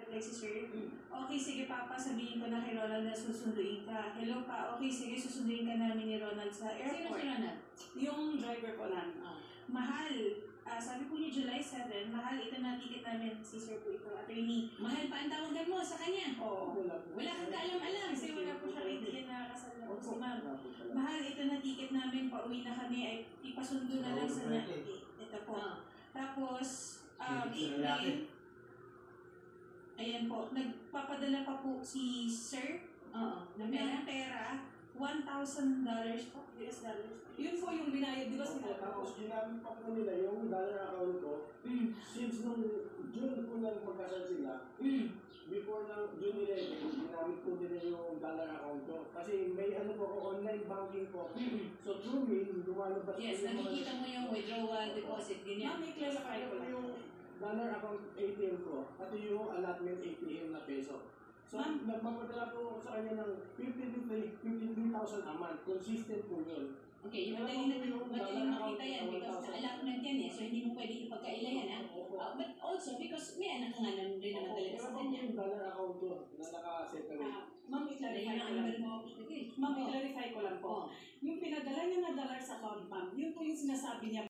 like si Sir. Okay, sige Papa, sabihin ko na kay Ronald na susunduin ka. Hello pa, okay, sige, susunduin ka namin ni Ronald sa Sino airport. si Ronald? Yung driver po namin. Mahal, sabi po niya July 7, mahal, ito na ticket namin, si Sir po ito, attorney. Mahal pa ang tawagan mo sa kanya. Oo. Wala kang kaalam-alam. Kasi wala po siya ATM na kasal na po si ma'am. Mahal, ito na ticket namin, pauwi na kami, ay ipasundo na lang sa ito po. Tapos, April, ayan po, nagpapadala pa po si Sir ng pera, $1,000 po, US dollars. Yun po yung binayad, di ba sila? Tapos ginamit pa po nila yung dollar account ko. Since nung June po lang magkasal sila, before ng June 11, ginamit po nila yung dollar account ko. Kasi may ano po ako, online banking po. So through me, lumalabas Yes, nakikita mo yung withdrawal, deposit, ganyan. Ma'am, i-clarify ko lang. yung dollar account ATM ko, pati yung allotment ATM na peso. So, nagpapadala po ako sa kanya ng 53,000 a month. Consistent po yun. Okay, yung madaling makita yan because allotment yan eh. So, hindi mo pwede ipagkaila yan ha. But also, because may anak ka nga rin naman talaga sa kanya. Yung dollar account ko na naka-separate. Ma'am, i-clarify ko lang. Ma'am, i-clarify ko lang po. Yung pinadala niya na dollar sa account, ma'am, yun po yung sinasabi niya